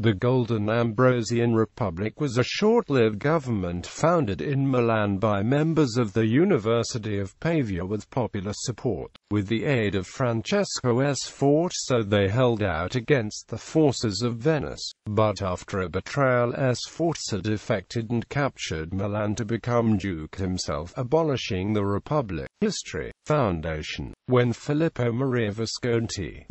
The Golden Ambrosian Republic was a short-lived government founded in Milan by members of the University of Pavia with popular support. With the aid of Francesco Sforza, they held out against the forces of Venice. But after a betrayal, Sforza defected and captured Milan to become Duke himself, abolishing the Republic. History. Foundation. When Filippo Maria Visconti,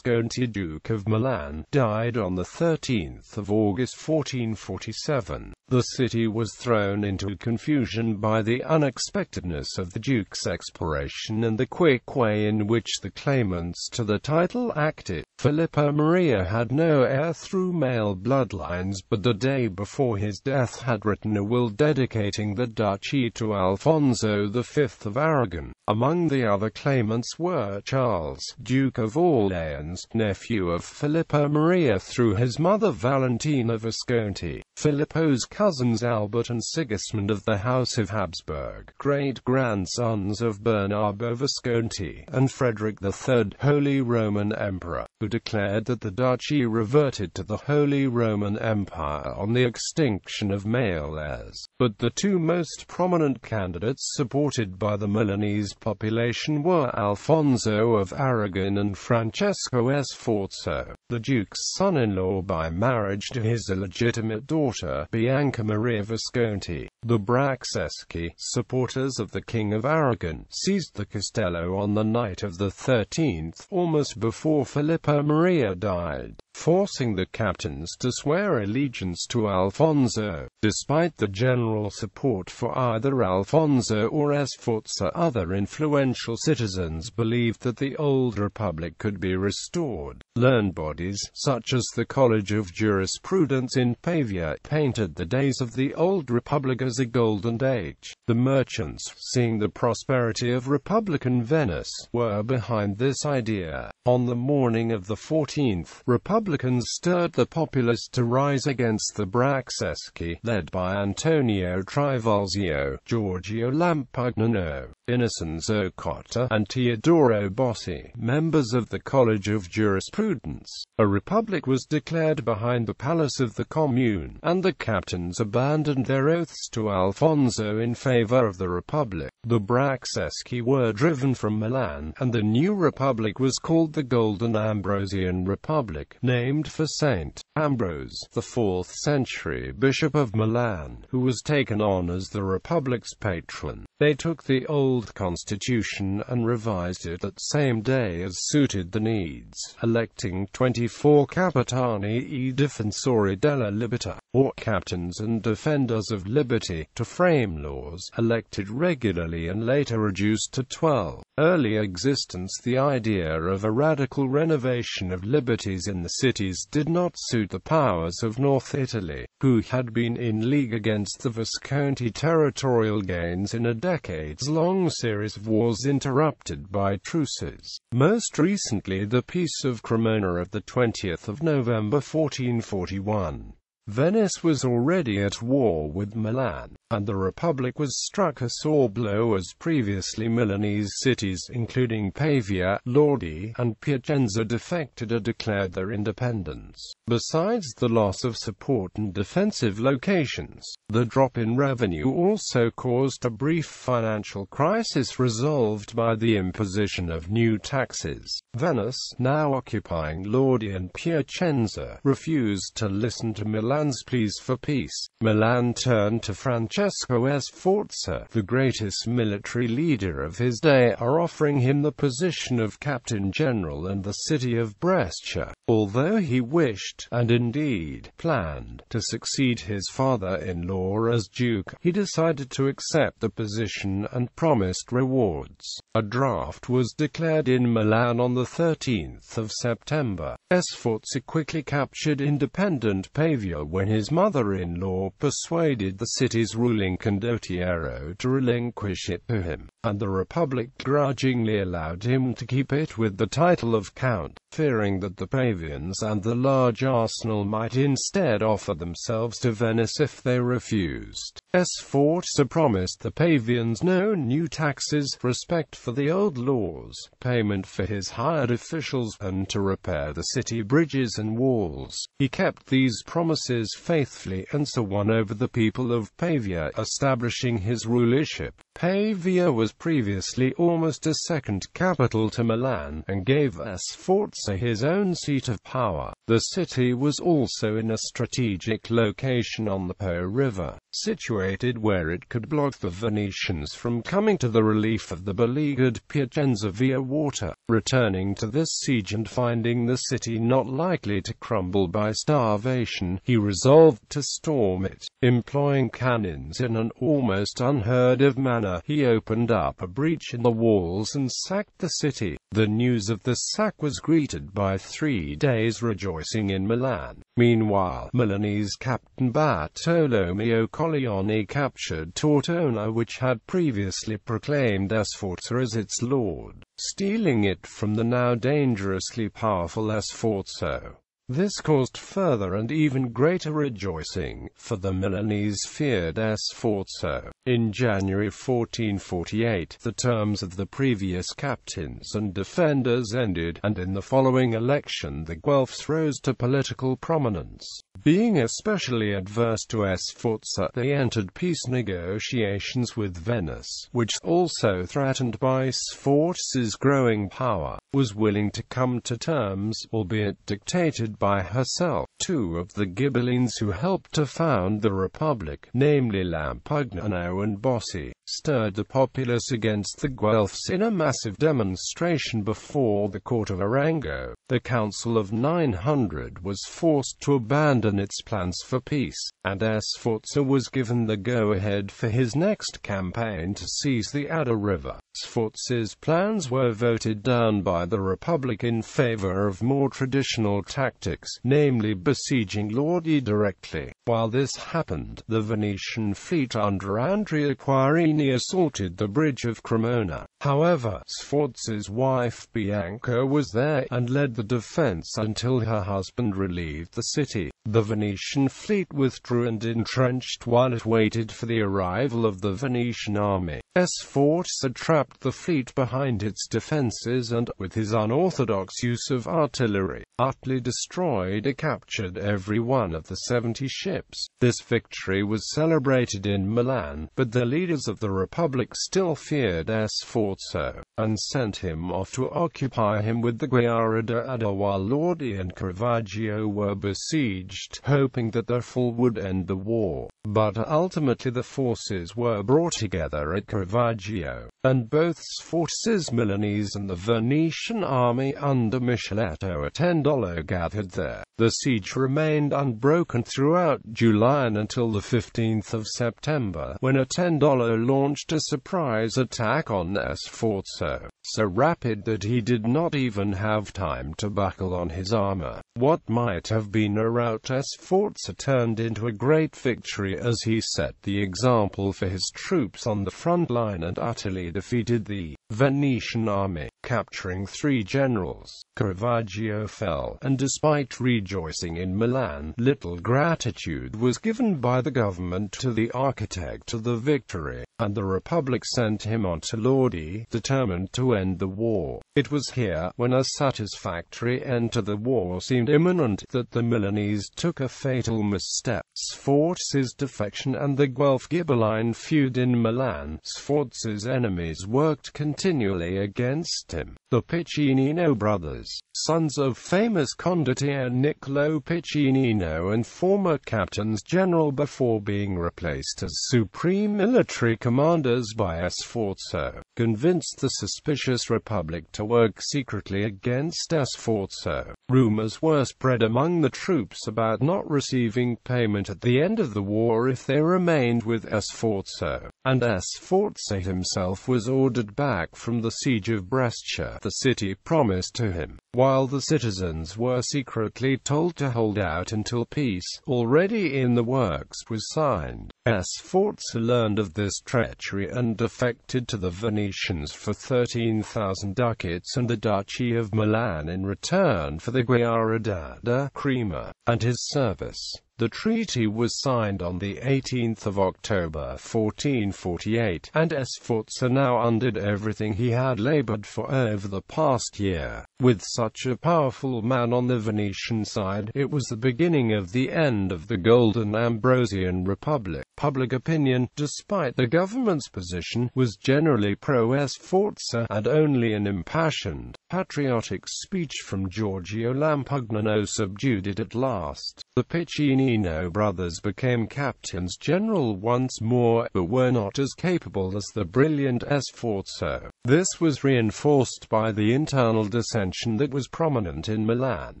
Duke of Milan, died on the 13th of August 1447, the city was thrown into confusion by the unexpectedness of the Duke's expiration and the quick way in which the claimants to the title acted. Filippo Maria had no heir through male bloodlines, but the day before his death had written a will dedicating the duchy to Alfonso V of Aragon. Among the other claimants were Charles, Duke of Orleans, nephew of Filippo Maria through his mother Valentina Visconti, Filippo's cousins Albert and Sigismund of the House of Habsburg, great-grandsons of Bernardo Visconti, and Frederick III, Holy Roman Emperor, who declared that the duchy reverted to the Holy Roman Empire on the extinction of male heirs. But the two most prominent candidates supported by the Milanese population were Alfonso of Aragon and Francesco Sforza, the Duke's son-in-law by marriage to his illegitimate daughter, Bianca Maria Visconti. The Bracceschi, supporters of the King of Aragon, seized the castello on the night of the 13th, almost before Filippo Maria died, forcing the captains to swear allegiance to Alfonso. Despite the general support for either Alfonso or Sforza, other influential citizens believed that the old republic could be restored. Learned bodies, such as the College of Jurisprudence in Pavia, painted the days of the old republic as a golden age. The merchants, seeing the prosperity of Republican Venice, were behind this idea. On the morning of the 14th, Republicans stirred the populace to rise against the Bracceschi, led by Antonio Trivulzio, Giorgio Lampugnano, Innocenzo Cotta, and Teodoro Bossi, members of the College of Jurisprudence. A republic was declared behind the palace of the Commune, and the captains abandoned their oaths to Alfonso in favor of the republic. The Bracceschi were driven from Milan, and the new republic was called the Golden Ambrosian Republic, named for Saint Ambrose, the 4th century bishop of Milan, who was taken on as the republic's patron. They took the old constitution and revised it that same day as suited the needs, electing 24 capitani e difensori della libertà, or captains and defenders of liberty, to frame laws, elected regularly and later reduced to 12. Early existence. The idea of a radical renovation of liberties in the cities did not suit the powers of North Italy, who had been in league against the Visconti territorial gains in a decades-long series of wars interrupted by truces. Most recently the Peace of Cremona of the 20th of November 1441. Venice was already at war with Milan, and the Republic was struck a sore blow as previously Milanese cities, including Pavia, Lodi, and Piacenza, defected or declared their independence. Besides the loss of support and defensive locations, the drop in revenue also caused a brief financial crisis resolved by the imposition of new taxes. Venice, now occupying Lodi and Piacenza, refused to listen to Milan's pleas for peace. Milan turned to Francesco Sforza, the greatest military leader of his day, offering him the position of Captain General and the city of Brescia. Although he wished, and indeed planned, to succeed his father-in-law as Duke, he decided to accept the position and promised rewards. A draft was declared in Milan on the 13th of September. Sforza quickly captured independent Pavia when his mother-in-law persuaded the city's ruling condottiero to relinquish it to him, and the Republic grudgingly allowed him to keep it with the title of Count, fearing that the Pavians and the large arsenal might instead offer themselves to Venice if they refused. Sforza promised the Pavians no new taxes, respect for the old laws, payment for his hired officials, and to repair the city bridges and walls. He kept these promises faithfully and so won over the people of Pavia, establishing his rulership. Pavia was previously almost a second capital to Milan, and gave Sforza his own seat of power. The city was also in a strategic location on the Po River, situated where it could block the Venetians from coming to the relief of the beleaguered Piacenza via water. Returning to this siege and finding the city not likely to crumble by starvation, he resolved to storm it. Employing cannons in an almost unheard of manner, he opened up a breach in the walls and sacked the city. The news of the sack was greeted by 3 days rejoicing in Milan. Meanwhile, Milanese captain Bartolomeo Colleoni captured Tortona, which had previously proclaimed Sforza as its lord, stealing it from the now dangerously powerful Sforza. This caused further and even greater rejoicing, for the Milanese feared Sforza. In January 1448, the terms of the previous captains and defenders ended, and in the following election the Guelphs rose to political prominence. Being especially adverse to Sforza, they entered peace negotiations with Venice, which, also threatened by Sforza's growing power, was willing to come to terms, albeit dictated by herself. 2 of the Ghibellines who helped to found the Republic, namely Lampugnano and Bossi, stirred the populace against the Guelphs in a massive demonstration before the court of Arango. The Council of 900 was forced to abandon its plans for peace, and Sforza was given the go-ahead for his next campaign to seize the Adda River. Sforza's plans were voted down by the Republic in favor of more traditional tactics, namely besieging Lodi directly. While this happened, the Venetian fleet under Andrea Quarini assaulted the bridge of Cremona. However, Sforza's wife Bianca was there, and led the defense until her husband relieved the city. The Venetian fleet withdrew and entrenched while it waited for the arrival of the Venetian army. Sforza trapped the fleet behind its defenses and, with his unorthodox use of artillery, utterly destroyed or captured every one of the 70 ships. This victory was celebrated in Milan, but the leaders of the Republic still feared Sforza, and sent him off to occupy him with the Guerra d'Adda, while Lodi and Caravaggio were besieged, hoping that their fall would end the war. But ultimately the forces were brought together at Caravaggio, and both Sforza's Milanese and the Venetian army under Micheletto Attendolo gathered there. The siege remained unbroken throughout July and until the 15th of September, when Attendolo launched a surprise attack on Sforza, so rapid that he did not even have time to buckle on his armor. What might have been a rout Sforza turned into a great victory, as he set the example for his troops on the front line and utterly defeated the Venetian army, capturing 3 generals. Caravaggio fell, and despite rejoicing in Milan, little gratitude was given by the government to the architect of the victory, and the Republic sent him on to Lodi, determined to end the war. It was here, when a satisfactory end to the war seemed imminent, that the Milanese took a fatal misstep. Sforza's defection and the Guelph-Ghibelline feud in Milan. Sforza's enemies worked continually against him. The Piccinino brothers, sons of famous condottiere Niccolo Piccinino and former captains general before being replaced as supreme military commanders by Sforza, convinced the suspicious Republic to work secretly against Sforza. Rumors were spread among the troops about not receiving payment at the end of the war if they remained with Sforza, and Sforza himself was ordered back from the siege of Brescia, the city promised to him, while the citizens were secretly told to hold out until peace, already in the works, was signed. Sforza learned of this treachery and defected to the Venetians for 13,000 ducats and the Duchy of Milan in return for the Guerra d'Adda. Crema. and his service. The treaty was signed on the 18th of October 1448, and Sforza now undid everything he had labored for over the past year. With such a powerful man on the Venetian side, it was the beginning of the end of the Golden Ambrosian Republic. Public opinion, despite the government's position, was generally pro-Sforza, and only an impassioned, patriotic speech from Giorgio Lampugnano subdued it at last. The Piccinino brothers became captains general once more, but were not as capable as the brilliant Sforza. This was reinforced by the internal dissension that was prominent in Milan.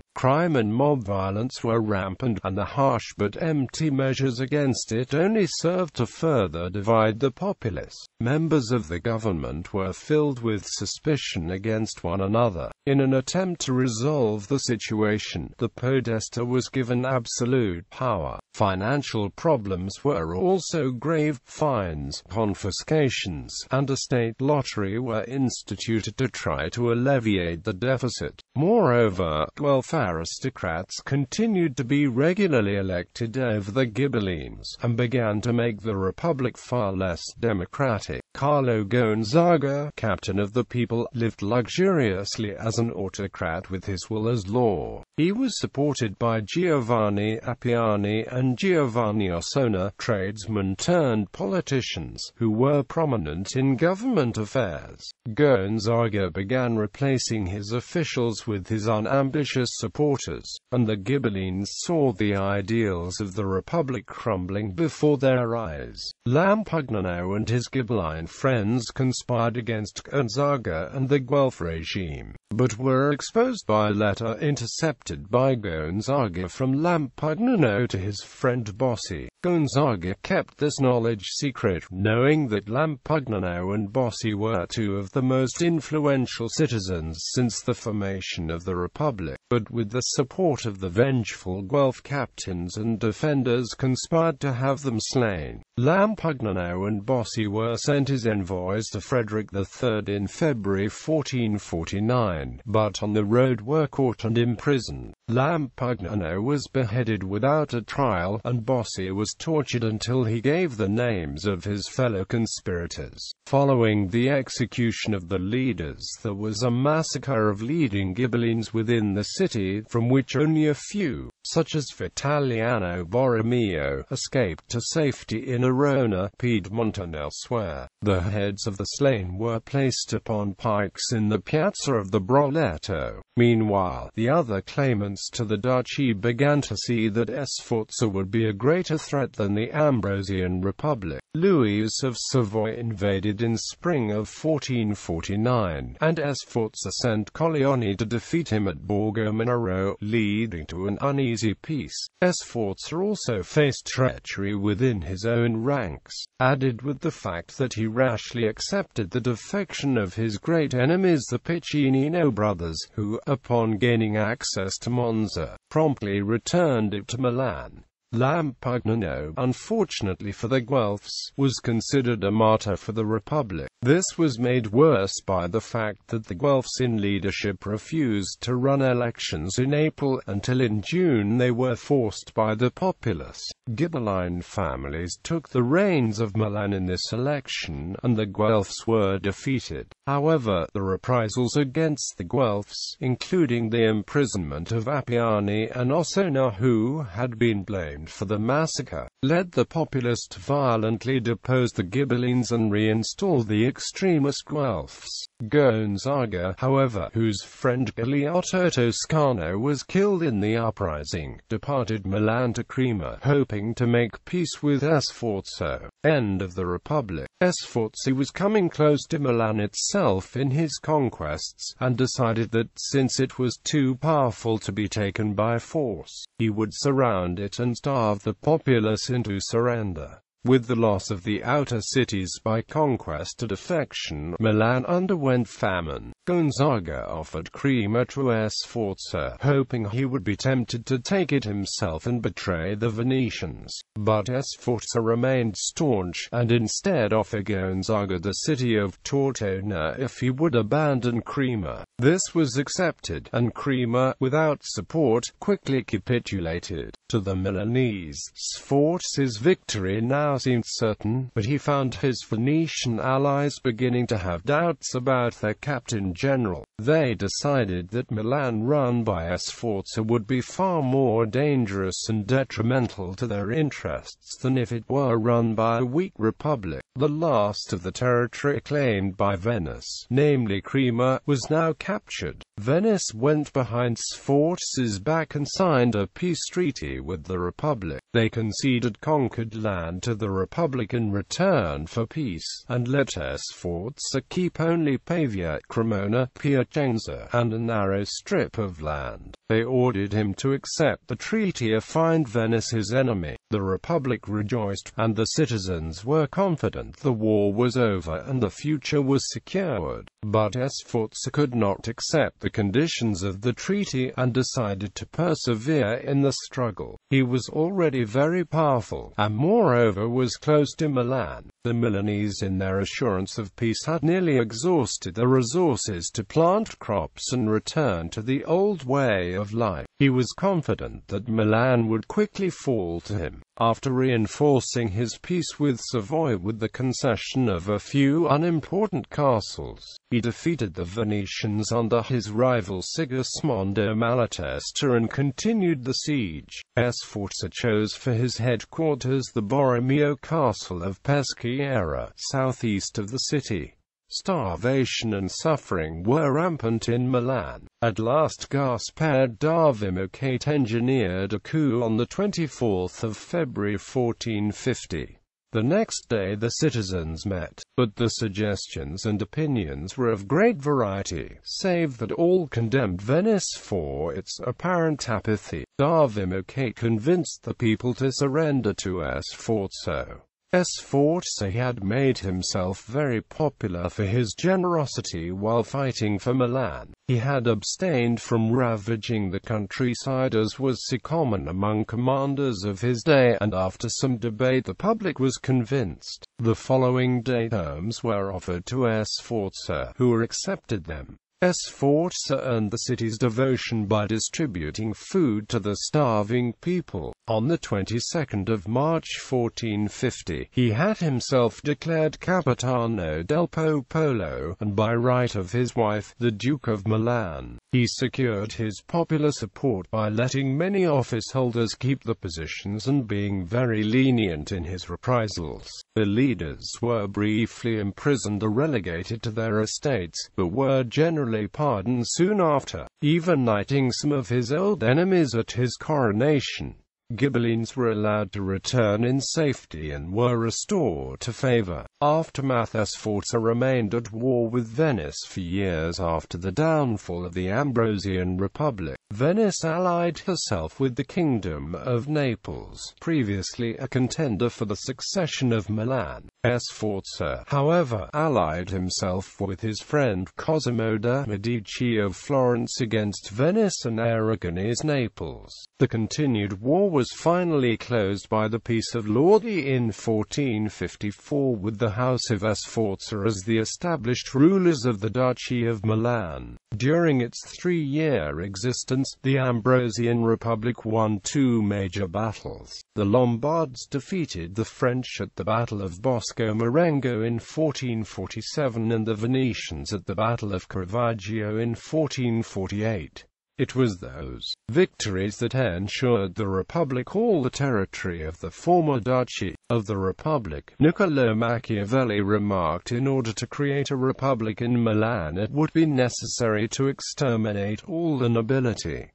Crime and mob violence were rampant, and the harsh but empty measures against it only served to further divide the populace. Members of the government were filled with suspicion against one another. In an attempt to resolve the situation, the podesta was given absolute power. Financial problems were also grave. Fines, confiscations, and a state lottery were instituted to try to alleviate the deficit. Moreover, Guelph aristocrats continued to be regularly elected over the Ghibellines, and began to make the republic far less democratic. Carlo Gonzaga, captain of the people, lived luxuriously as an autocrat with his will as law. He was supported by Giovanni Appiani and Giovanni Ossona, tradesmen turned politicians, who were prominent in government affairs. Gonzaga began replacing his officials with his unambitious supporters, and the Ghibellines saw the ideals of the republic crumbling before their eyes. Lampugnano and his Ghibelline friends conspired against Gonzaga and the Guelph regime, but were exposed by a letter intercepted by Gonzaga from Lampugnano to his friend Bossi. Gonzaga kept this knowledge secret, knowing that Lampugnano and Bossi were two of the most influential citizens since the formation of the Republic, but with the support of the vengeful Guelph captains and defenders conspired to have them slain. Lampugnano and Bossi were sent as envoys to Frederick III in February 1449, but on the road were caught and imprisoned. Lampugnano was beheaded without a trial, and Bossi was tortured until he gave the names of his fellow conspirators. Following the execution of the leaders, there was a massacre of leading Ghibellines within the city, from which only a few, such as Vitaliano Borromeo, escaped to safety in Arona, Piedmont and elsewhere. The heads of the slain were placed upon pikes in the Piazza of the Broletto. Meanwhile, the other claimants to the duchy began to see that Sforza would be a greater threat than the Ambrosian Republic. Louis of Savoy invaded in spring of 1449, and Sforza sent Colleoni to defeat him at Borgo Minero, leading to an uneasy peace. Sforza also faced treachery within his own ranks, added with the fact that he rashly accepted the defection of his great enemies the Piccinino brothers, who, upon gaining access to Monza, promptly returned it to Milan. Lampugnano, unfortunately for the Guelphs, was considered a martyr for the Republic. This was made worse by the fact that the Guelphs in leadership refused to run elections in April, until in June they were forced by the populace. Ghibelline families took the reins of Milan in this election, and the Guelphs were defeated. However, the reprisals against the Guelphs, including the imprisonment of Appiani and Ossona, who had been blamed for the massacre, led the populace to violently depose the Ghibellines and reinstall the extremist Guelphs. Gonzaga, however, whose friend Galeotto Toscano was killed in the uprising, departed Milan to Crema, hoping to make peace with Sforza. End of the Republic. Sforza was coming close to Milan itself in his conquests, and decided that, since it was too powerful to be taken by force, he would surround it and starve the populace into surrender. With the loss of the outer cities by conquest and defection, Milan underwent famine. Gonzaga offered Crema to Sforza, hoping he would be tempted to take it himself and betray the Venetians. But Sforza remained staunch, and instead offered Gonzaga the city of Tortona if he would abandon Crema. This was accepted, and Crema, without support, quickly capitulated. To the Milanese, Sforza's victory now seemed certain, but he found his Venetian allies beginning to have doubts about their captain-general. They decided that Milan run by Sforza would be far more dangerous and detrimental to their interests than if it were run by a weak republic. The last of the territory claimed by Venice, namely Crema, was now captured. Venice went behind Sforza's back and signed a peace treaty with the Republic. They conceded conquered land to the Republic in return for peace, and let Sforza keep only Pavia, Cremona, Piacenza, and a narrow strip of land. They ordered him to accept the treaty or find Venice his enemy. The Republic rejoiced, and the citizens were confident the war was over and the future was secured. But Sforza could not accept the conditions of the treaty, and decided to persevere in the struggle. He was already very powerful, and moreover was close to Milan. The Milanese, in their assurance of peace, had nearly exhausted the resources to plant crops and return to the old way of life. He was confident that Milan would quickly fall to him. After reinforcing his peace with Savoy with the concession of a few unimportant castles, he defeated the Venetians under his rival Sigismondo Malatesta and continued the siege. Sforza chose for his headquarters the Borromeo castle of Peschiera, southeast of the city. Starvation and suffering were rampant in Milan. At last Gaspard d'Avimocate engineered a coup on the 24th of February 1450. The next day the citizens met, but the suggestions and opinions were of great variety, save that all condemned Venice for its apparent apathy. D'Avimocate convinced the people to surrender to Sforza. Sforza had made himself very popular for his generosity while fighting for Milan. He had abstained from ravaging the countryside as was so common among commanders of his day, and after some debate the public was convinced. The following day terms were offered to Sforza, who accepted them. Sforza earned the city's devotion by distributing food to the starving people. On the 22nd of March 1450, he had himself declared Capitano del Popolo, and by right of his wife, the Duke of Milan. He secured his popular support by letting many office holders keep the positions and being very lenient in his reprisals. The leaders were briefly imprisoned or relegated to their estates, but were generally pardoned soon after, even knighting some of his old enemies at his coronation. Ghibellines were allowed to return in safety and were restored to favor. Aftermath: Sforza remained at war with Venice for years after the downfall of the Ambrosian Republic. Venice allied herself with the Kingdom of Naples, previously a contender for the succession of Milan. Sforza, however, allied himself with his friend Cosimo de' Medici of Florence against Venice and Aragonese Naples. The continued war was finally closed by the Peace of Lodi in 1454 with the House of Sforza as the established rulers of the Duchy of Milan. During its 3-year existence, the Ambrosian Republic won 2 major battles. The Lombards defeated the French at the Battle of Bosco Marengo in 1447 and the Venetians at the Battle of Caravaggio in 1448. It was those victories that ensured the Republic all the territory of the former Duchy of the Republic. Niccolò Machiavelli remarked, in order to create a republic in Milan it would be necessary to exterminate all the nobility.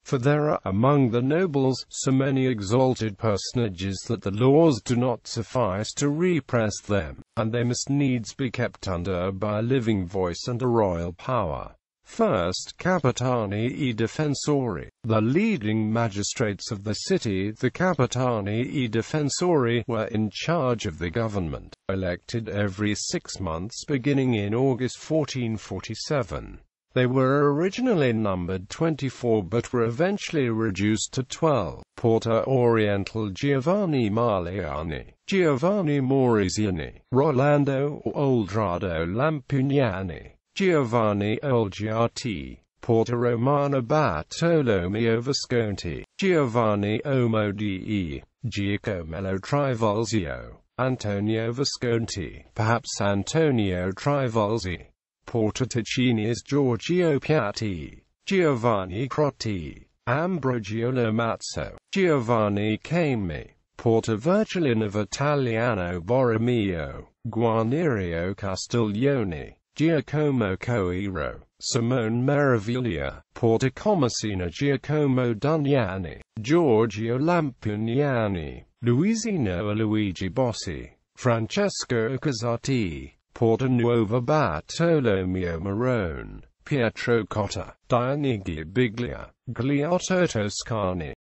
For there are among the nobles so many exalted personages that the laws do not suffice to repress them, and they must needs be kept under by a living voice and a royal power. First Capitani e Difensori. The leading magistrates of the city, the Capitani e Difensori, were in charge of the government, elected every 6 months beginning in August 1447. They were originally numbered 24 but were eventually reduced to 12. Porta Oriental Giovanni Maliani, Giovanni Moriziani, Rolando Oldrado Lampugnani, Giovanni Olgiati, Porta Romana Bartolomeo Visconti, Giovanni Omodii, Giacomello Trivolzio, Antonio Visconti, perhaps Antonio Trivolzi, Porta Ticini's Giorgio Piatti, Giovanni Crotti, Ambrogio Lomazzo, Giovanni Cami, Porta Virgilina of Italiano Borromeo, Guarnerio Castiglione, Giacomo Coiro, Simone Meraviglia, Porta Comacina Giacomo Dugnani, Giorgio Lampugnani, Luisino Luigi Bossi, Francesco Casati, Porta Nuova Bartolomeo Marone, Pietro Cotta, Dionigi Biglia, Gliotto Toscani,